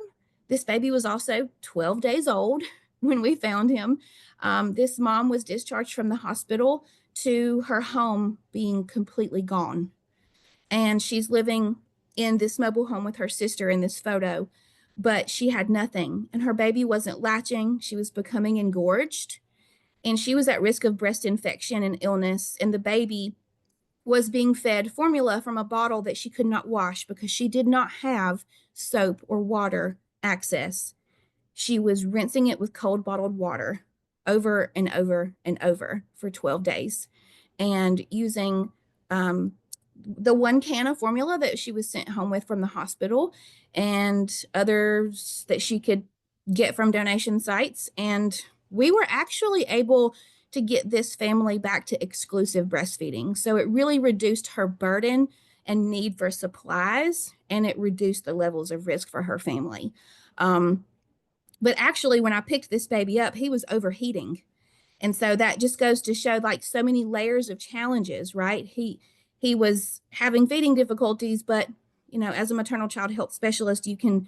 [SPEAKER 3] This baby was also 12 days old when we found him. This mom was discharged from the hospital to her home being completely gone. And she's living in this mobile home with her sister in this photo, but she had nothing. And her baby wasn't latching. She was becoming engorged. And she was at risk of breast infection and illness. And the baby was being fed formula from a bottle that she could not wash because she did not have soap or water access. She was rinsing it with cold bottled water over and over and over for 12 days and using the one can of formula that she was sent home with from the hospital and others that she could get from donation sites. And we were actually able to get this family back to exclusive breastfeeding. So it really reduced her burden and need for supplies, and it reduced the levels of risk for her family. But actually, when I picked this baby up, he was overheating. And so that just goes to show like so many layers of challenges, right? He was having feeding difficulties, but you know, as a maternal child health specialist, you can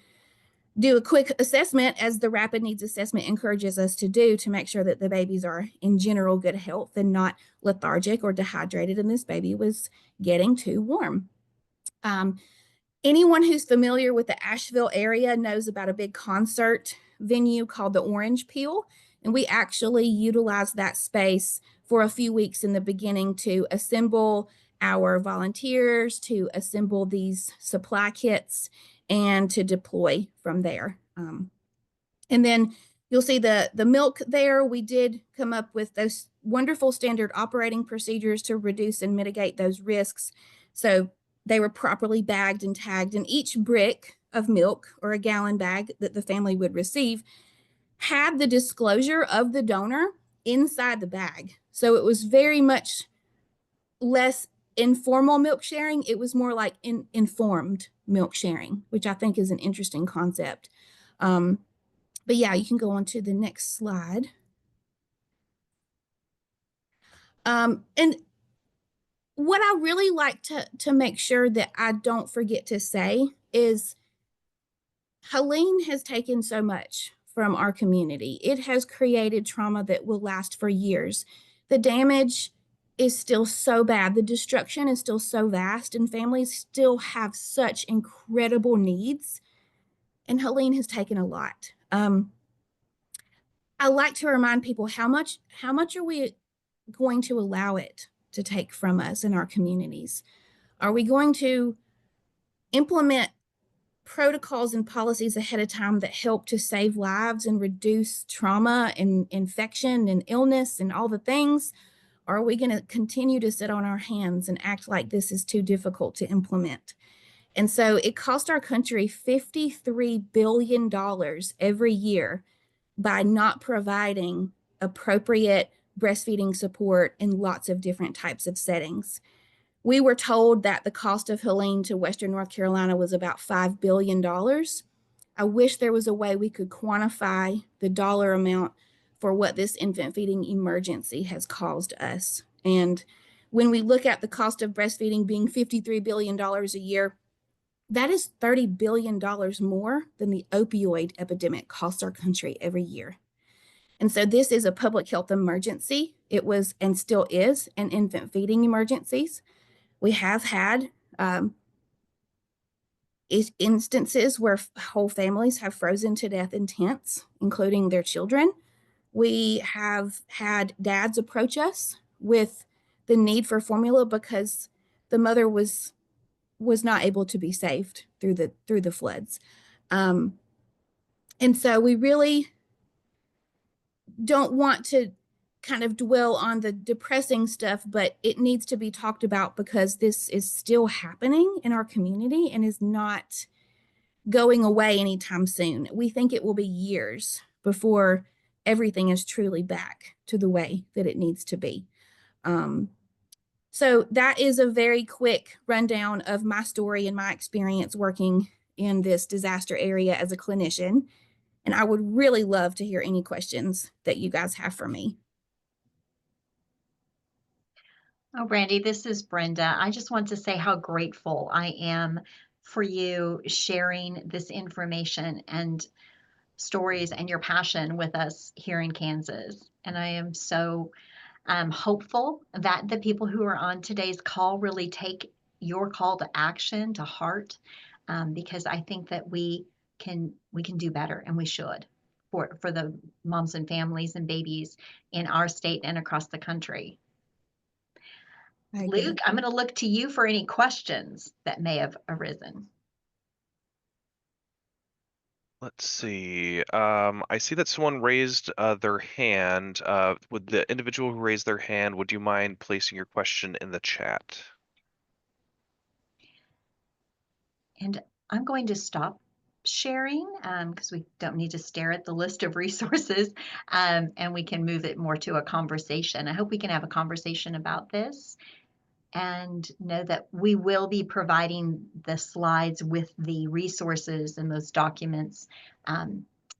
[SPEAKER 3] do a quick assessment, as the rapid needs assessment encourages us to do, to make sure that the babies are in general good health and not lethargic or dehydrated. And this baby was getting too warm. Anyone who's familiar with the Asheville area knows about a big concert venue called the Orange Peel. And we actually utilized that space for a few weeks in the beginning to assemble our volunteers, to assemble these supply kits, and to deploy from there. And then you'll see the milk there. We did come up with those wonderful standard operating procedures to reduce and mitigate those risks. So they were properly bagged and tagged, and each brick of milk or a gallon bag that the family would receive had the disclosure of the donor inside the bag. So it was very much less informal milk sharing. It was more like informed milk sharing, which I think is an interesting concept. But yeah, you can go on to the next slide. And what I really like to make sure that I don't forget to say is Helene has taken so much from our community. It has created trauma that will last for years. The damage is still so bad. The destruction is still so vast, and families still have such incredible needs. And Helene has taken a lot. I like to remind people how much are we going to allow it to take from us in our communities? Are we going to implement protocols and policies ahead of time that help to save lives and reduce trauma and infection and illness and all the things? Or are we going to continue to sit on our hands and act like this is too difficult to implement? And so it cost our country $53 billion every year by not providing appropriate breastfeeding support in lots of different types of settings. We were told that the cost of Helene to Western North Carolina was about $5 billion. I wish there was a way we could quantify the dollar amount for what this infant feeding emergency has caused us. And when we look at the cost of breastfeeding being $53 billion a year, that is $30 billion more than the opioid epidemic costs our country every year. And so this is a public health emergency. It was and still is an infant feeding emergency. We have had instances where whole families have frozen to death in tents, including their children. We have had dads approach us with the need for formula because the mother was not able to be saved through the floods. And so we really don't want to kind of dwell on the depressing stuff, but it needs to be talked about because this is still happening in our community and is not going away anytime soon. We think it will be years before everything is truly back to the way that it needs to be. So that is a very quick rundown of my story and my experience working in this disaster area as a clinician. And I would really love to hear any questions that you guys have for me.
[SPEAKER 2] Oh, Brandy, this is Brenda. I just want to say how grateful I am for you sharing this information and stories and your passion with us here in Kansas. And I am so hopeful that the people who are on today's call really take your call to action to heart, because I think that we can do better, and we should, for the moms and families and babies in our state and across the country.
[SPEAKER 3] I agree.
[SPEAKER 2] Luke, I'm going to look to you for any questions that may have arisen.
[SPEAKER 1] Let's see. I see that someone raised their hand. Would the individual who raised their hand, would you mind placing your question in the chat?
[SPEAKER 2] And I'm going to stop sharing because we don't need to stare at the list of resources, and we can move it more to a conversation. I hope we can have a conversation about this and know that we will be providing the slides with the resources and those documents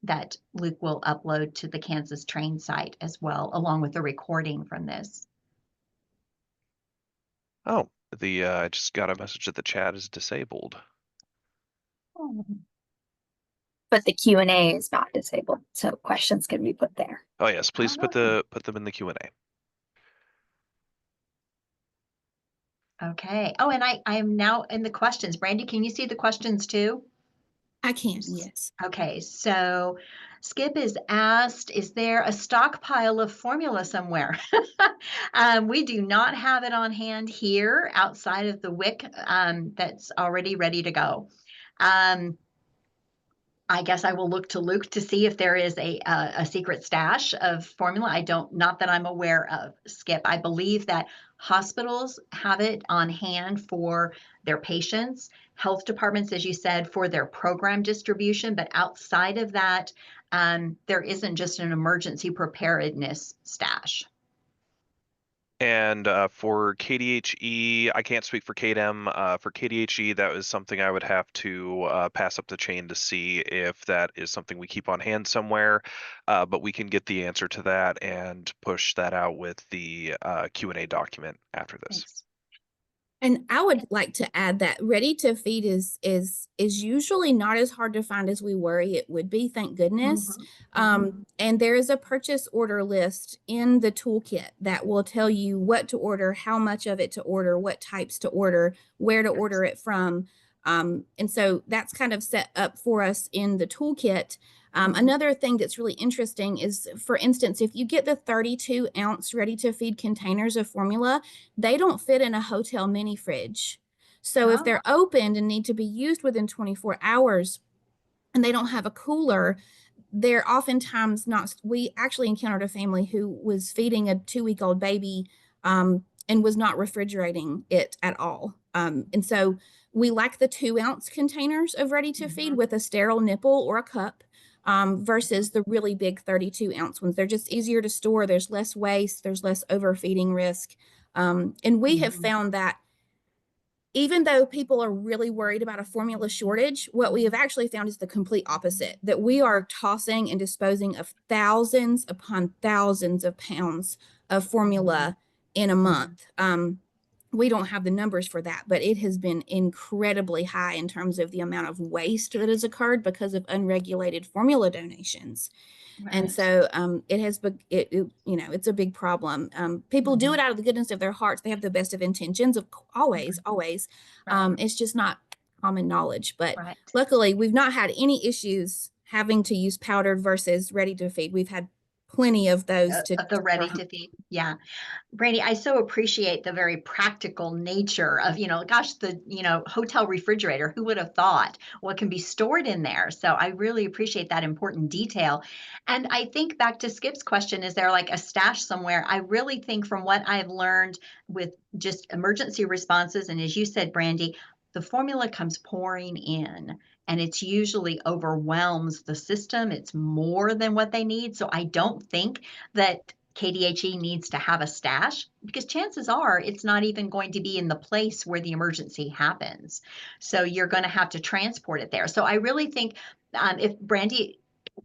[SPEAKER 2] that Luke will upload to the Kansas Train site as well, along with the recording from this.
[SPEAKER 1] Oh, I just got a message that the chat is disabled.
[SPEAKER 2] Oh.
[SPEAKER 4] But the Q&A is not disabled, so questions can be put there.
[SPEAKER 1] Oh yes, please put them in the Q&A.
[SPEAKER 2] Okay. Oh, and I am now in the questions. Brandy, can you see the questions too?
[SPEAKER 3] I can, yes.
[SPEAKER 2] Okay, so Skip is asked, is there a stockpile of formula somewhere? We do not have it on hand here outside of the WIC that's already ready to go. I guess I will look to Luke to see if there is a secret stash of formula. Not that I'm aware of, Skip. I believe that hospitals have it on hand for their patients, health departments, as you said, for their program distribution. But outside of that, there isn't just an emergency preparedness stash.
[SPEAKER 1] And for KDHE, I can't speak for KDM. For KDHE, that was something I would have to pass up the chain to see if that is something we keep on hand somewhere. But we can get the answer to that and push that out with the Q&A document after this.
[SPEAKER 2] Thanks.
[SPEAKER 3] And I would like to add that ready to feed is usually not as hard to find as we worry it would be, thank goodness. And there is a purchase order list in the toolkit that will tell you what to order, how much of it to order, what types to order, where to order it from. And so that's kind of set up for us in the toolkit. Another thing that's really interesting is, for instance, if you get the 32-ounce ready-to-feed containers of formula, they don't fit in a hotel mini fridge. So if they're opened and need to be used within 24 hours and they don't have a cooler, they're oftentimes not. We actually encountered a family who was feeding a 2-week-old baby and was not refrigerating it at all. And so we like the 2-ounce containers of ready to feed with a sterile nipple or a cup versus the really big 32-ounce ones. They're just easier to store. There's less waste. There's less overfeeding risk. And we have found that even though people are really worried about a formula shortage, what we have actually found is the complete opposite, that we are tossing and disposing of thousands upon thousands of pounds of formula in a month. We don't have the numbers for that, but it has been incredibly high in terms of the amount of waste that has occurred because of unregulated formula donations. And so it has, it's a big problem. People do it out of the goodness of their hearts. They have the best of intentions, of always. It's just not common knowledge. But luckily, we've not had any issues having to use powdered versus ready to feed. We've had plenty of those to
[SPEAKER 2] the ready to feed. Yeah. Brandy, I so appreciate the very practical nature of, gosh, the, hotel refrigerator. Who would have thought what can be stored in there? So I really appreciate that important detail. And I think back to Skip's question, is there like a stash somewhere? I really think from what I've learned with just emergency responses, and as you said, Brandy, the formula comes pouring in and it's usually overwhelms the system. It's more than what they need. So I don't think that KDHE needs to have a stash, because chances are it's not even going to be in the place where the emergency happens. So you're going to have to transport it there. So I really think if Brandy,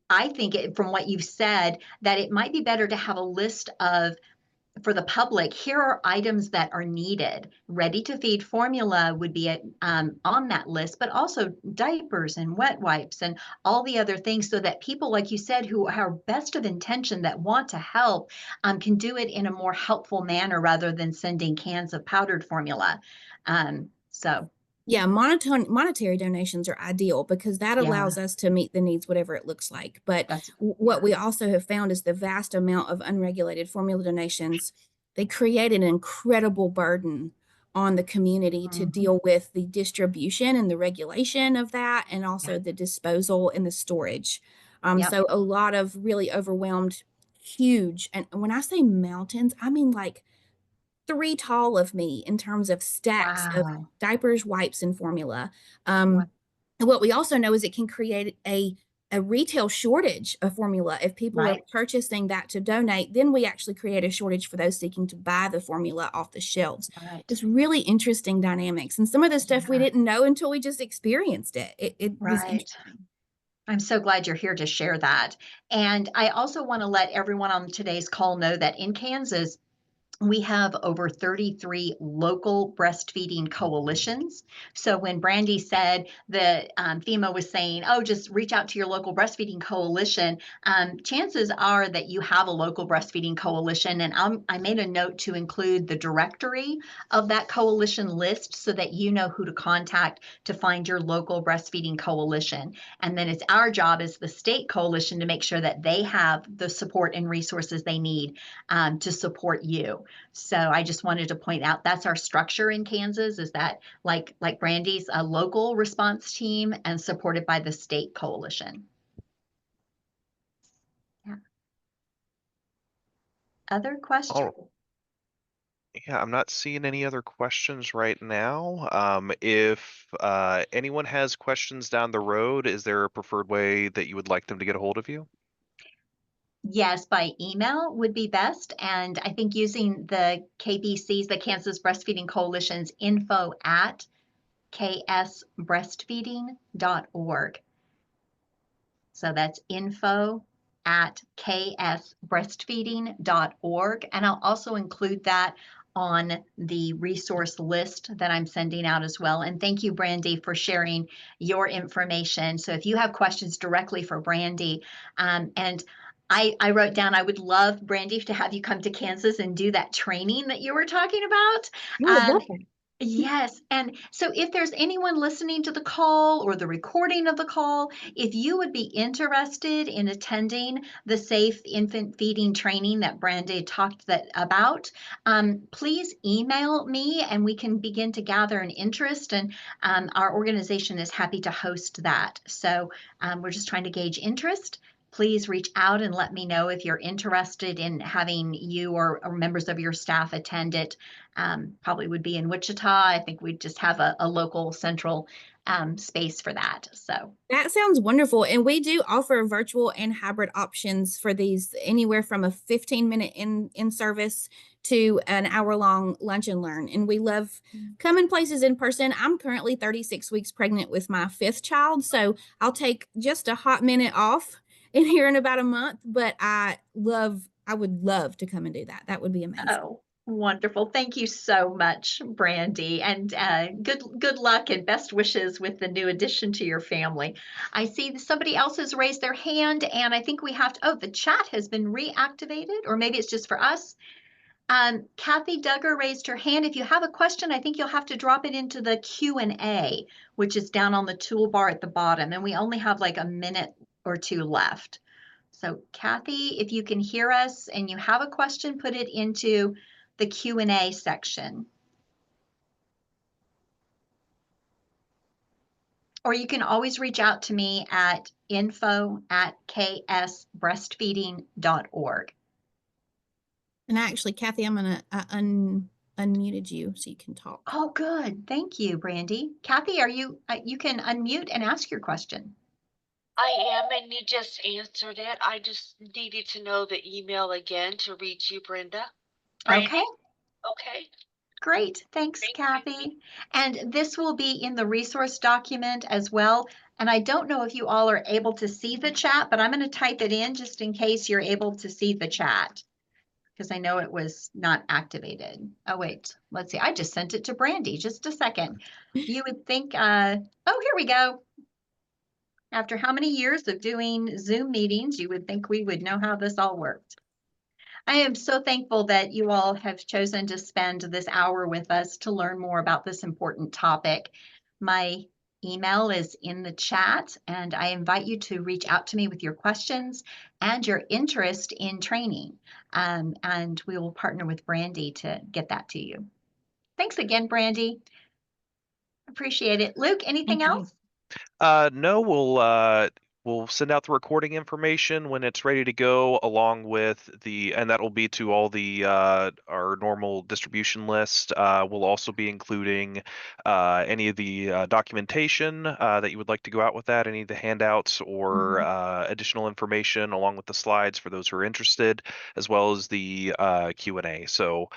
[SPEAKER 2] I think from what you've said, that it might be better to have a list of, for the public, here are items that are needed. Ready to feed formula would be on that list, but also diapers and wet wipes and all the other things, so that people, like you said, who are best of intention that want to help can do it in a more helpful manner rather than sending cans of powdered formula. So
[SPEAKER 3] yeah, monetary donations are ideal because that allows us to meet the needs, whatever it looks like. But what we also have found is the vast amount of unregulated formula donations, they create an incredible burden on the community to deal with the distribution and the regulation of that, and also the disposal and the storage. So a lot of really overwhelmed, huge, and when I say mountains, I mean like 3 tall of me in terms of stacks of diapers, wipes, and formula. And what we also know is it can create a retail shortage of formula. If people are purchasing that to donate, then we actually create a shortage for those seeking to buy the formula off the shelves. It's really interesting dynamics. And some of the stuff we didn't know until we just experienced it. It was interesting.
[SPEAKER 2] I'm so glad you're here to share that. And I also want to let everyone on today's call know that in Kansas, we have over 33 local breastfeeding coalitions. So when Brandy said that FEMA was saying, oh, just reach out to your local breastfeeding coalition, chances are that you have a local breastfeeding coalition. And I made a note to include the directory of that coalition list so that you know who to contact to find your local breastfeeding coalition. And then it's our job as the state coalition to make sure that they have the support and resources they need to support you. So I just wanted to point out that's our structure in Kansas, is that like Brandy's, a local response team and supported by the state coalition. Yeah. Other questions?
[SPEAKER 1] Yeah, I'm not seeing any other questions right now. If anyone has questions down the road, is there a preferred way that you would like them to get a hold of you?
[SPEAKER 2] Yes, by email would be best. And I think using the KBC's, the Kansas Breastfeeding Coalition's info at ksbreastfeeding.org. So that's info at ksbreastfeeding.org. And I'll also include that on the resource list that I'm sending out as well. And thank you, Brandy, for sharing your information. So if you have questions directly for Brandy, and I wrote down, I would love, Brandy, to have you come to Kansas and do that training that you were talking about.
[SPEAKER 3] I would
[SPEAKER 2] Um,
[SPEAKER 3] love that.
[SPEAKER 2] Yes. And so if there's anyone listening to the call or the recording of the call, if you would be interested in attending the safe infant feeding training that Brandy talked about, please email me and we can begin to gather an interest. And our organization is happy to host that. So we're just trying to gauge interest. Please reach out and let me know if you're interested in having you or members of your staff attend it. Probably would be in Wichita. I think we'd just have a local central space for that. So,
[SPEAKER 3] That sounds wonderful. And we do offer virtual and hybrid options for these, anywhere from a 15-minute in service to an hour-long lunch and learn. And we love coming places in person. I'm currently 36 weeks pregnant with my fifth child, so I'll take just a hot minute off in here in about a month. But I would love to come and do that. That would be amazing.
[SPEAKER 2] oh, wonderful. Thank you so much, Brandy, and good luck and best wishes with the new addition to your family. I see that somebody else has raised their hand, and I think we have to, oh, the chat has been reactivated, or maybe it's just for us. Kathy Duggar raised her hand. If you have a question, I think you'll have to drop it into the Q&A, which is down on the toolbar at the bottom, and we only have like a minute or two left. So Kathy, if you can hear us and you have a question, put it into the Q&A section. Or you can always reach out to me at info@ksbreastfeeding.org.
[SPEAKER 3] And actually, Kathy, I'm gonna unmuted you so you can talk.
[SPEAKER 2] Oh, good. Thank you, Brandy. Kathy, you can unmute and ask your question.
[SPEAKER 5] I am, and you just answered it. I just needed to know the email again to reach you, Brenda.
[SPEAKER 2] Okay.
[SPEAKER 5] Okay.
[SPEAKER 2] Great. Thanks,
[SPEAKER 5] Thank you.
[SPEAKER 2] Kathy. And this will be in the resource document as well. And I don't know if you all are able to see the chat, but I'm going to type it in just in case you're able to see the chat, because I know it was not activated. Oh, wait, let's see. I just sent it to Brandy. Just a second. You would think, oh, here we go. After how many years of doing Zoom meetings, you would think we would know how this all worked. I am so thankful that you all have chosen to spend this hour with us to learn more about this important topic. My email is in the chat, and I invite you to reach out to me with your questions and your interest in training. And we will partner with Brandy to get that to you. Thanks again, Brandy. Appreciate it. Luke, anything
[SPEAKER 3] Thank you.
[SPEAKER 2] else?
[SPEAKER 1] No, we'll send out the recording information when it's ready to go, along with and that will be to all the our normal distribution list. We'll also be including any of the documentation that you would like to go out with that, any of the handouts or additional information, along with the slides for those who are interested, as well as the Q&A. So.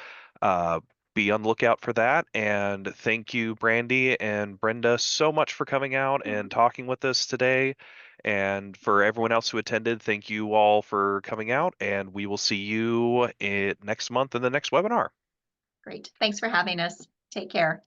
[SPEAKER 1] Be on the lookout for that. And thank you, Brandy and Brenda, so much for coming out and talking with us today. And for everyone else who attended, thank you all for coming out. And we will see you next month in the next webinar.
[SPEAKER 2] Great. Thanks for having us. Take care.